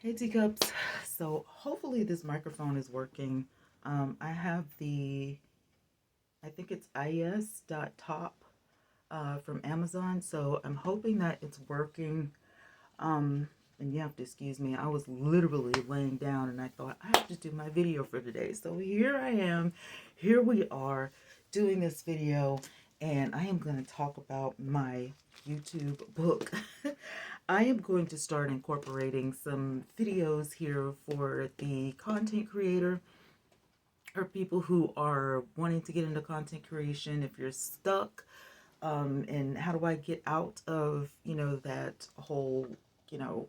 Hey teacups. So hopefully this microphone is working. I have I think it's is.top from Amazon. So I'm hoping that it's working. And you have to excuse me. I was literally laying down and I thought I have to do my video for today. So here I am. Here we are doing this video, and I am going to talk about my YouTube book. I am going to start incorporating some videos here for the content creator or people who are wanting to get into content creation. If you're stuck, and how do I get out of, that whole, you know,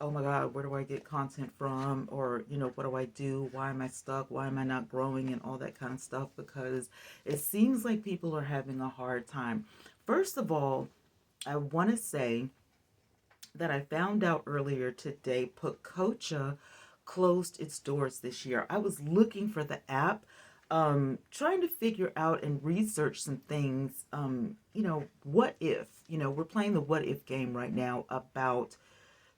oh my God, where do I get content from? Or, what do I do? Why am I stuck? Why am I not growing? And all that kind of stuff, because it seems like people are having a hard time. First of all, I want to say that I found out earlier today, Pacocha closed its doors this year. I was looking for the app, trying to figure out and research some things. What if, we're playing the what if game right now about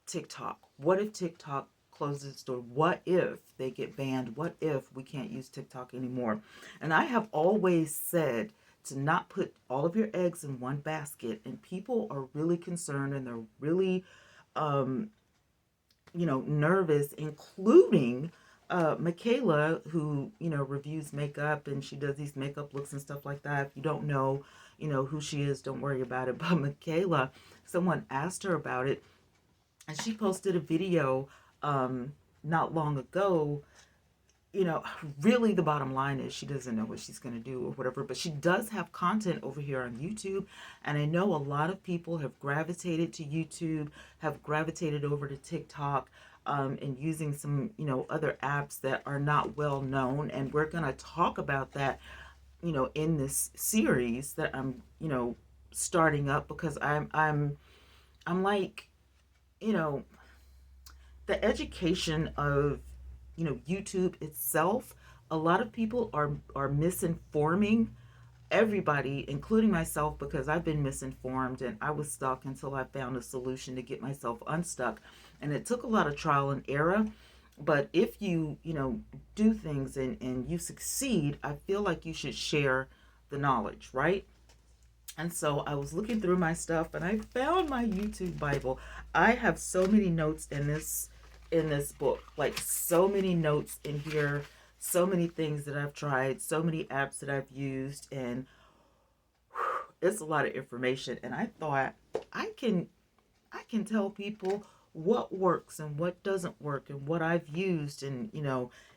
TikTok. What if TikTok closes its door? What if they get banned? What if we can't use TikTok anymore? And I have always said to not put all of your eggs in one basket, and people are really concerned and they're really um, nervous, including Michaela, who, reviews makeup and she does these makeup looks and stuff like that. If you don't know, who she is, don't worry about it. But Michaela, someone asked her about it, and she posted a video not long ago. Really the bottom line is she doesn't know what she's going to do or whatever, but she does have content over here on YouTube. And I know a lot of people have gravitated to YouTube, have gravitated over to TikTok, and using some, other apps that are not well known. And we're going to talk about that, in this series that I'm, starting up, because I'm like, you know, the education of, YouTube itself. A lot of people are misinforming everybody, including myself, because I've been misinformed and I was stuck until I found a solution to get myself unstuck. And it took a lot of trial and error. But if you, do things and you succeed, I feel like you should share the knowledge, right? And so I was looking through my stuff and I found my YouTube Bible. I have so many notes in this book, like so many notes in here, so many things that I've tried, so many apps that I've used, and it's a lot of information. And I thought I can tell people what works and what doesn't work and what I've used, and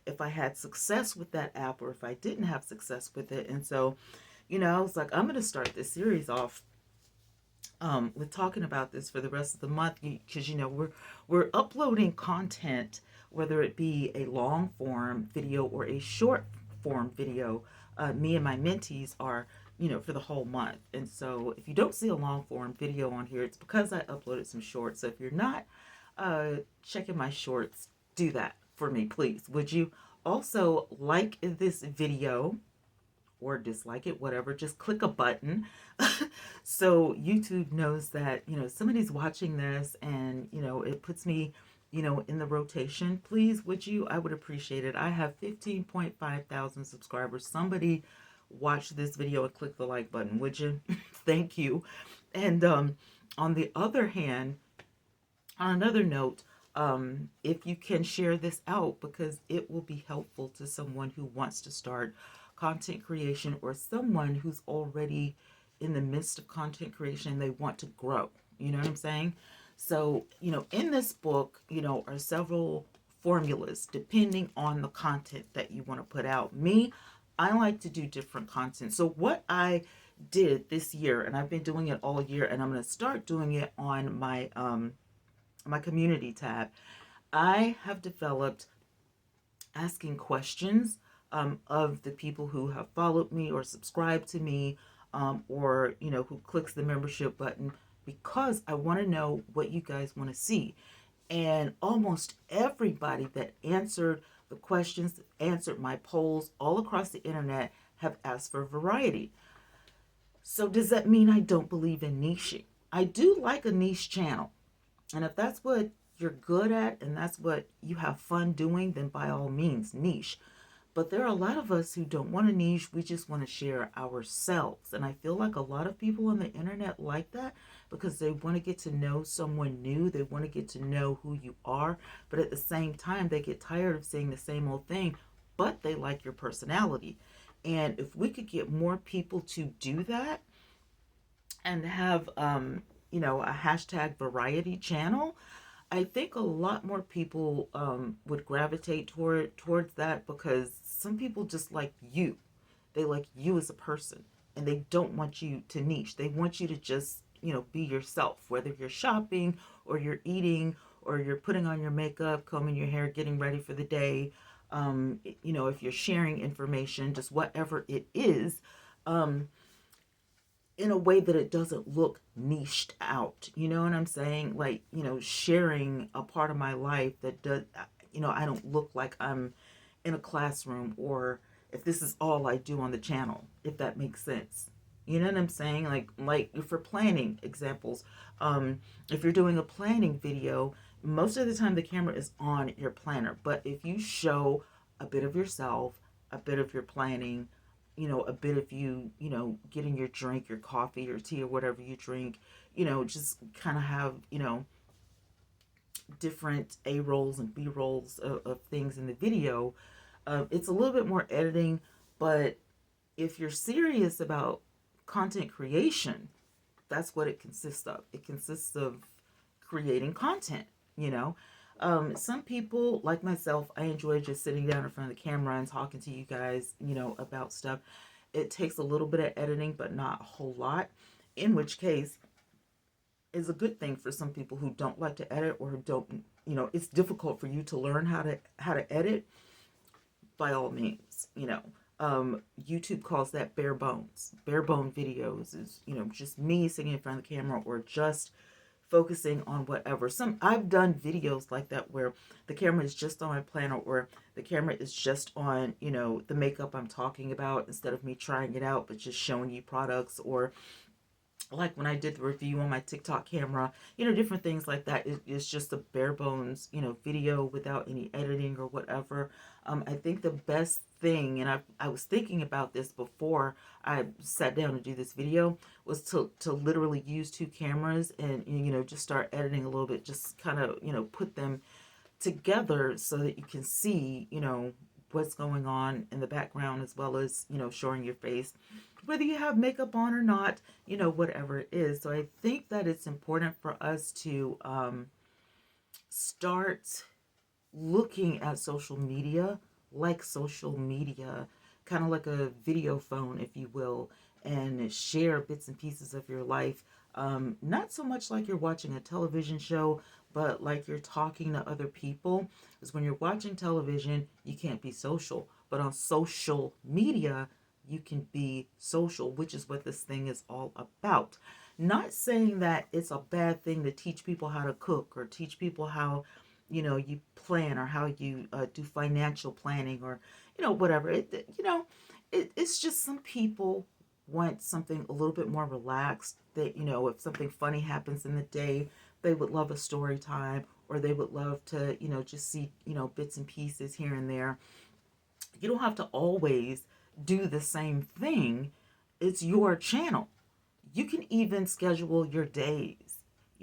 if I had success with that app or if I didn't have success with it. And so I was like, I'm going to start this series off with talking about this for the rest of the month, because we're uploading content, whether it be a long form video or a short form video. Me and my mentees are, for the whole month. And so if you don't see a long form video on here, it's because I uploaded some shorts. So if you're not checking my shorts, do that for me, please. Would you also like this video or dislike it, whatever? Just click a button so YouTube knows that, somebody's watching this, and, it puts me, in the rotation. Please, would you? I would appreciate it. I have 15.5 thousand subscribers. Somebody watch this video and click the like button, would you? Thank you. And on the other hand, on another note, if you can share this out, because it will be helpful to someone who wants to start content creation, or someone who's already in the midst of content creation, they want to grow. You know what I'm saying? So, in this book, are several formulas depending on the content that you want to put out. Me, I like to do different content. So what I did this year, and I've been doing it all year, and I'm going to start doing it on my community tab. I have developed asking questions of the people who have followed me or subscribed to me, or who clicks the membership button, because I want to know what you guys want to see. And almost everybody that answered the questions, answered my polls all across the internet, have asked for variety. So does that mean I don't believe in niching? I do like a niche channel. And if that's what you're good at and that's what you have fun doing, then by all means, niche. But there are a lot of us who don't want to niche. We just want to share ourselves. And I feel like a lot of people on the internet like that because they want to get to know someone new. They want to get to know who you are. But at the same time, they get tired of saying the same old thing, but they like your personality. And if we could get more people to do that and have, a hashtag variety channel, I think a lot more people would gravitate towards that because some people just like you. They like you as a person, and they don't want you to niche. They want you to just be yourself, whether you're shopping or you're eating or you're putting on your makeup, combing your hair, getting ready for the day. If you're sharing information, just whatever it is. Um, in a way that it doesn't look niched out. You know what I'm saying? Like, sharing a part of my life that does, I don't look like I'm in a classroom or if this is all I do on the channel, if that makes sense. You know what I'm saying? Like for planning examples, if you're doing a planning video, most of the time the camera is on your planner. But if you show a bit of yourself, a bit of your planning, a bit of you, getting your drink, your coffee, your tea, or whatever you drink, just kind of have, different A rolls and B rolls of things in the video. It's a little bit more editing, but if you're serious about content creation, that's what it consists of. It consists of creating content, you know. Some people, like myself, I enjoy just sitting down in front of the camera and talking to you guys, about stuff. It takes a little bit of editing, but not a whole lot. In which case, is a good thing for some people who don't like to edit or who don't, it's difficult for you to learn how to edit. By all means, YouTube calls that bare bones. Bare bone videos is, just me sitting in front of the camera or just focusing on whatever. I've done videos like that where the camera is just on my planner or the camera is just on, the makeup I'm talking about instead of me trying it out, but just showing you products, or like when I did the review on my TikTok camera, different things like that. It's just a bare bones, video without any editing or whatever. I think the best thing, and I was thinking about this before I sat down to do this video, was to literally use two cameras and, just start editing a little bit, just kind of, put them together so that you can see, what's going on in the background as well as, showing your face, whether you have makeup on or not, whatever it is. So I think that it's important for us to start looking at social media, kind of like a video phone, if you will, and share bits and pieces of your life. Not so much like you're watching a television show, but like you're talking to other people. Because when you're watching television, you can't be social. But on social media, you can be social, which is what this thing is all about. Not saying that it's a bad thing to teach people how to cook or teach people how, you plan or how you do financial planning or, whatever. It's just some people want something a little bit more relaxed. That, if something funny happens in the day, they would love a story time, or they would love to, just see, bits and pieces here and there. You don't have to always do the same thing. It's your channel. You can even schedule your days.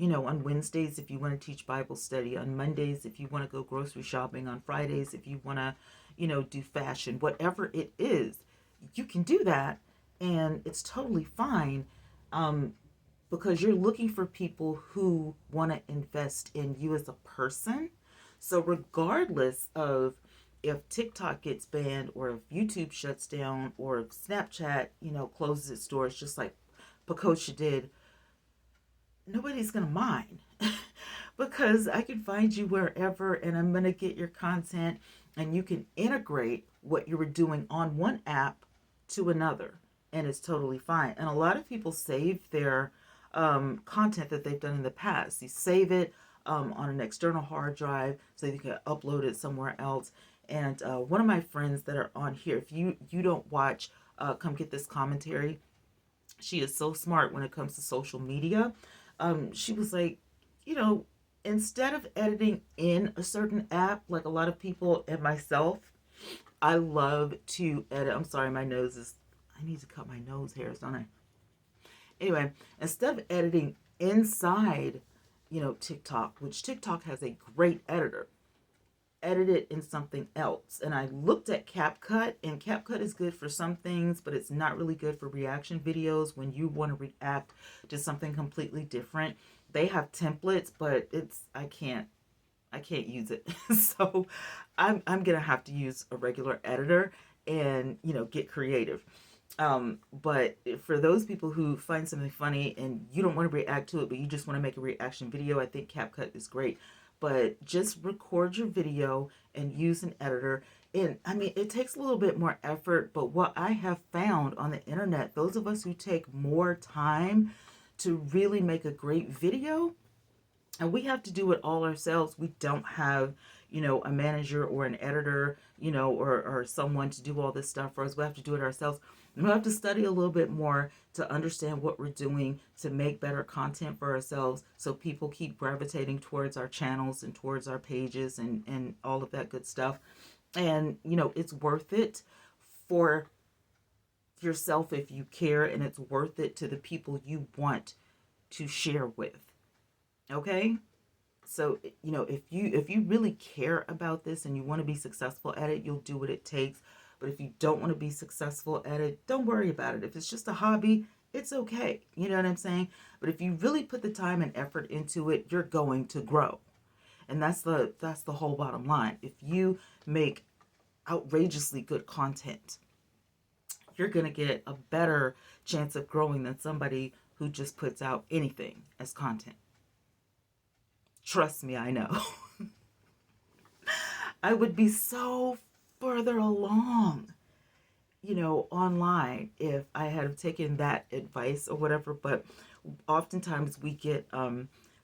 On Wednesdays, if you want to teach Bible study, on Mondays, if you want to go grocery shopping, on Fridays, if you want to, do fashion, whatever it is, you can do that. And it's totally fine, because you're looking for people who want to invest in you as a person. So regardless of if TikTok gets banned or if YouTube shuts down or if Snapchat, closes its doors, just like Pacosha did, nobody's going to mind because I can find you wherever and I'm going to get your content, and you can integrate what you were doing on one app to another, and it's totally fine. And a lot of people save their content that they've done in the past. You save it on an external hard drive so you can upload it somewhere else. And one of my friends that are on here, if you don't watch Come Get This Commentary, she is so smart when it comes to social media. She was like, you know, instead of editing in a certain app, like a lot of people and myself, I love to edit. I'm sorry, my nose is, I need to cut my nose hairs, don't I? Anyway, instead of editing inside, TikTok, which TikTok has a great editor, edit it in something else. And I looked at CapCut, and CapCut is good for some things, but it's not really good for reaction videos when you want to react to something completely different. They have templates, but I can't use it. So I'm gonna have to use a regular editor and get creative. But for those people who find something funny and you don't want to react to it, but you just want to make a reaction video, I think CapCut is great. But just record your video and use an editor. And I mean, it takes a little bit more effort, but what I have found on the internet, those of us who take more time to really make a great video, and we have to do it all ourselves. We don't have, a manager or an editor, or someone to do all this stuff for us. We have to do it ourselves. We have to study a little bit more to understand what we're doing to make better content for ourselves, so people keep gravitating towards our channels and towards our pages and all of that good stuff. And, it's worth it for yourself if you care, and it's worth it to the people you want to share with. Okay? So, if you really care about this and you want to be successful at it, you'll do what it takes. But if you don't want to be successful at it, don't worry about it. If it's just a hobby, it's okay. You know what I'm saying? But if you really put the time and effort into it, you're going to grow. And that's the whole bottom line. If you make outrageously good content, you're going to get a better chance of growing than somebody who just puts out anything as content. Trust me, I know. I would be so further along, online if I had taken that advice or whatever. But oftentimes we get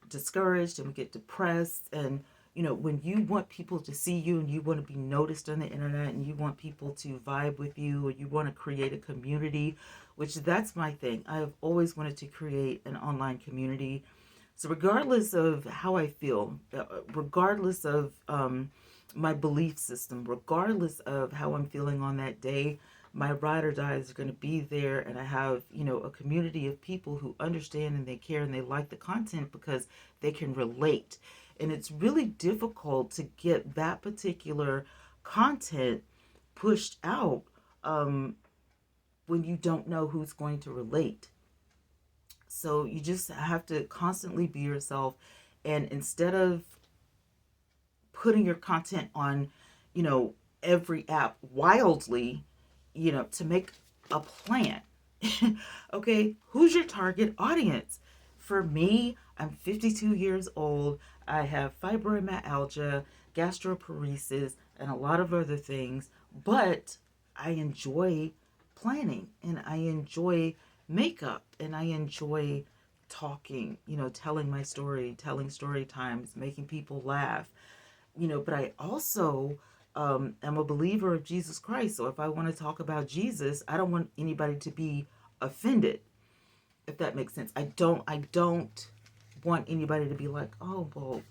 discouraged and we get depressed. And, when you want people to see you and you want to be noticed on the internet and you want people to vibe with you or you want to create a community, which that's my thing. I have always wanted to create an online community. So regardless of how I feel, regardless of my belief system, regardless of how I'm feeling on that day, my ride or die is going to be there. And I have, a community of people who understand and they care and they like the content because they can relate. And it's really difficult to get that particular content pushed out when you don't know who's going to relate. So you just have to constantly be yourself. And instead of putting your content on, every app wildly, to make a plan. Okay, who's your target audience? For me, I'm 52 years old. I have fibromyalgia, gastroparesis, and a lot of other things. But I enjoy planning and I enjoy makeup and I enjoy talking, telling my story, telling story times, making people laugh, but I also am a believer of Jesus Christ. So if I want to talk about Jesus, I don't want anybody to be offended, if that makes sense. I don't want anybody to be like, oh, well,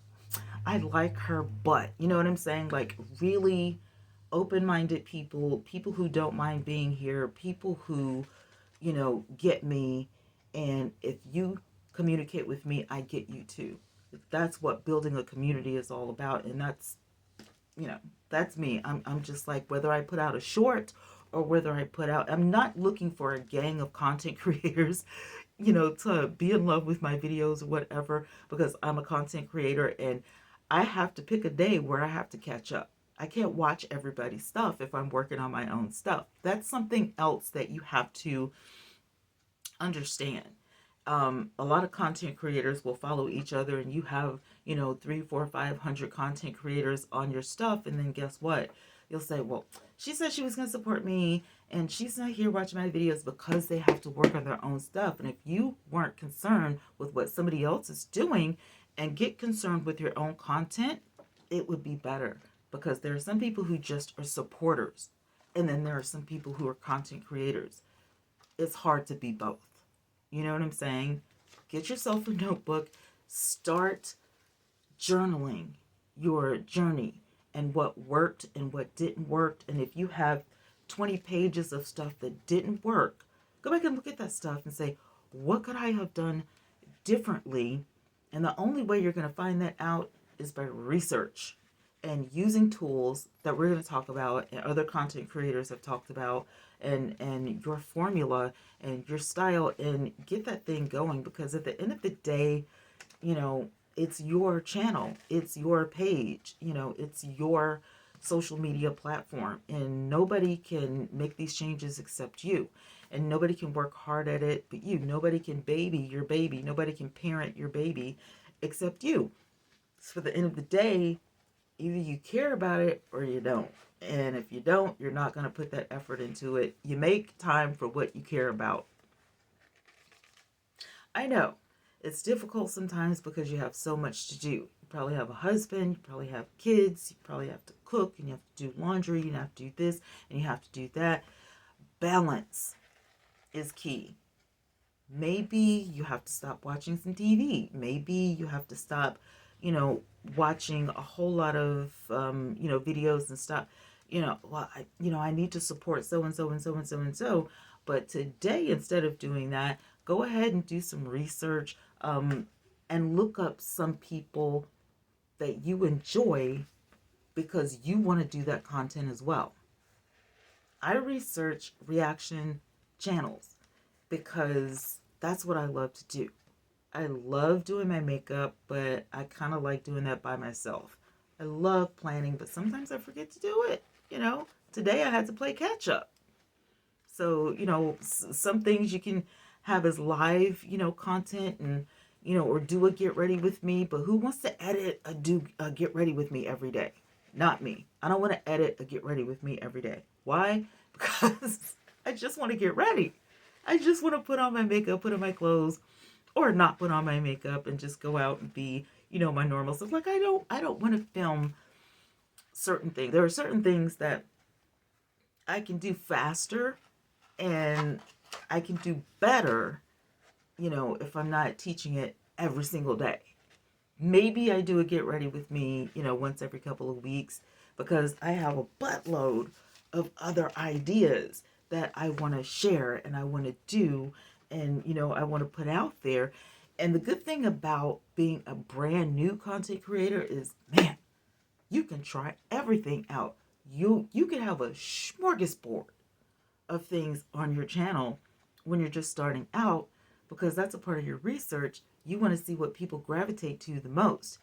I like her butt. You know what I'm saying? Like really open-minded people, people who don't mind being here, people who, get me. And if you communicate with me, I get you too. That's what building a community is all about. And that's me. I'm just like, whether I put out a short or whether I'm not looking for a gang of content creators, to be in love with my videos or whatever, because I'm a content creator and I have to pick a day where I have to catch up. I can't watch everybody's stuff if I'm working on my own stuff. That's something else that you have to understand. A lot of content creators will follow each other and you have, 3, 4, 500 content creators on your stuff. And then guess what? You'll say, well, she said she was going to support me and she's not here watching my videos, because they have to work on their own stuff. And if you weren't concerned with what somebody else is doing and get concerned with your own content, it would be better, because there are some people who just are supporters. And then there are some people who are content creators. It's hard to be both. You know what I'm saying? Get yourself a notebook. Start journaling your journey and what worked and what didn't work. And if you have 20 pages of stuff that didn't work, go back and look at that stuff and say, what could I have done differently? And the only way you're going to find that out is by research and using tools that we're going to talk about and other content creators have talked about, and your formula and your style, and get that thing going. Because at the end of the day, you know, it's your channel, it's your page, you know, it's your social media platform, and nobody can make these changes except you. And nobody can work hard at it but you. Nobody can baby your baby. Nobody can parent your baby except you. So for the end of the day, either you care about it or you don't. And if you don't, you're not going to put that effort into it. You make time for what you care about. I know it's difficult sometimes because you have so much to do. You probably have a husband, you probably have kids, you probably have to cook, and you have to do laundry, you have to do this, and you have to do that. Balance is key. Maybe you have to stop watching some TV. Maybe you have to stop, you know, watching a whole lot of, videos and stuff. I need to support so and so and so and so and so. But today, instead of doing that, go ahead and do some research, and look up some people that you enjoy because you want to do that content as well. I research reaction channels because that's what I love to do. I love doing my makeup, but I kind of like doing that by myself. I love planning, but sometimes I forget to do it. Today I had to play catch up. So, some things you can have as live, content, and, or do a get ready with me, but who wants to edit a get ready with me every day? Not me. I don't want to edit a get ready with me every day. Why? Because I just want to get ready. I just want to put on my makeup, put on my clothes, or not put on my makeup and just go out and be, my normal self. Like I don't want to film certain things. There are certain things that I can do faster and I can do better, if I'm not teaching it every single day. Maybe I do a get ready with me, once every couple of weeks, because I have a buttload of other ideas that I want to share and I want to do, and I want to put out there. And the good thing about being a brand new content creator is, man, you can try everything out. You can have a smorgasbord of things on your channel when you're just starting out, because that's a part of your research. You want to see what people gravitate to the most.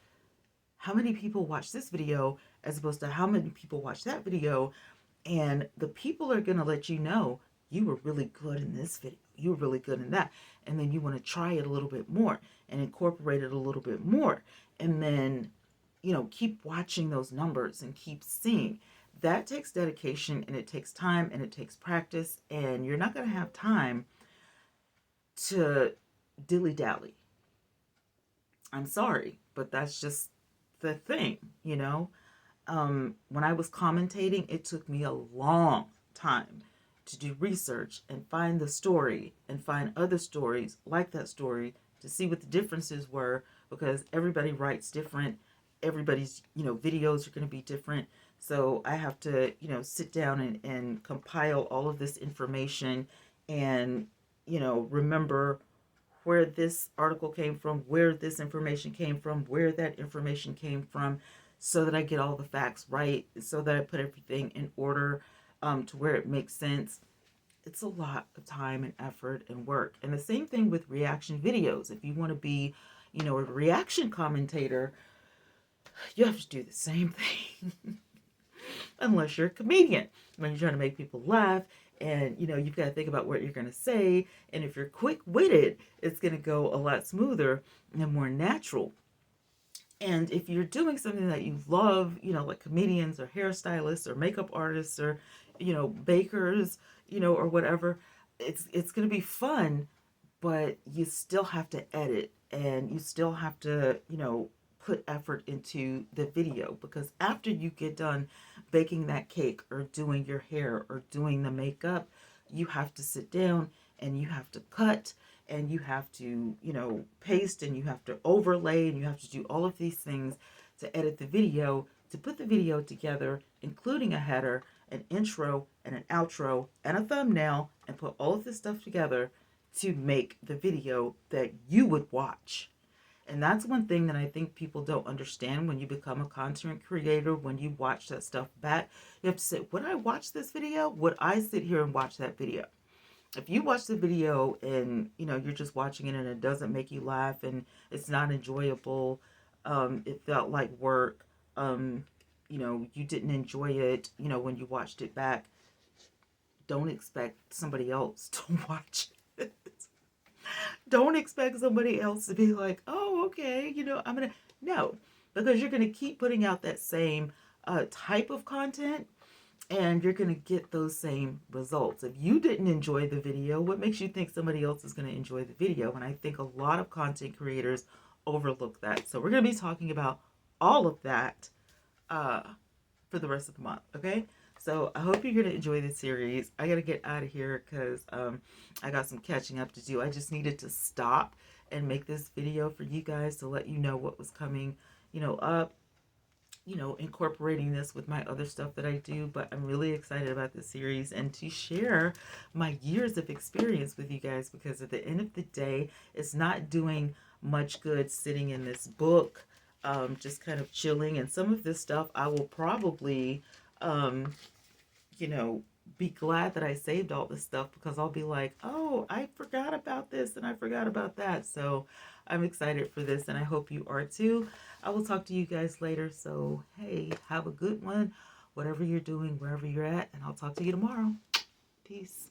How many people watch this video as opposed to how many people watch that video? And the people are going to let you know you were really good in this video. You were really good in that. And then you want to try it a little bit more and incorporate it a little bit more. And then, keep watching those numbers and keep seeing. That takes dedication, and it takes time, and it takes practice. And you're not going to have time to dilly-dally. I'm sorry, but that's just the thing, When I was commentating, it took me a long time to do research and find the story and find other stories like that story to see what the differences were, because everybody writes different. Everybody's, videos are going to be different. So I have to, sit down and compile all of this information and, remember where this article came from, where this information came from, where that information came from, so that I get all the facts right, so that I put everything in order, to where it makes sense. It's a lot of time and effort and work. And the same thing with reaction videos. If you want to be, a reaction commentator, you have to do the same thing. Unless you're a comedian, when you're trying to make people laugh, and you've got to think about what you're going to say. And if you're quick-witted, it's going to go a lot smoother and more natural. And if you're doing something that you love, like comedians or hairstylists or makeup artists or, bakers, or whatever, it's going to be fun, but you still have to edit, and you still have to, put effort into the video, because after you get done baking that cake or doing your hair or doing the makeup, you have to sit down and you have to cut and you have to, paste, and you have to overlay, and you have to do all of these things to edit the video, to put the video together, including a header, an intro, and an outro, and a thumbnail, and put all of this stuff together to make the video that you would watch. And that's one thing that I think people don't understand when you become a content creator. When you watch that stuff back, you have to say, would I watch this video? Would I sit here and watch that video? If you watch the video and you're just watching it and it doesn't make you laugh and it's not enjoyable, it felt like work, you didn't enjoy it, when you watched it back, don't expect somebody else to watch it. Don't expect somebody else to be like, oh, okay, I'm gonna, no, because you're gonna keep putting out that same type of content, and you're going to get those same results. If you didn't enjoy the video, what makes you think somebody else is going to enjoy the video? And I think a lot of content creators overlook that. So we're going to be talking about all of that for the rest of the month, okay? So I hope you're going to enjoy this series. I got to get out of here because I got some catching up to do. I just needed to stop and make this video for you guys to let you know what was coming, up, incorporating this with my other stuff that I do. But I'm really excited about this series and to share my years of experience with you guys, because at the end of the day, it's not doing much good sitting in this book, just kind of chilling. And some of this stuff I will probably, be glad that I saved all this stuff, because I'll be like, oh, I forgot about this and I forgot about that. So I'm excited for this, and I hope you are too. I will talk to you guys later. So, hey, have a good one, whatever you're doing, wherever you're at, and I'll talk to you tomorrow. Peace.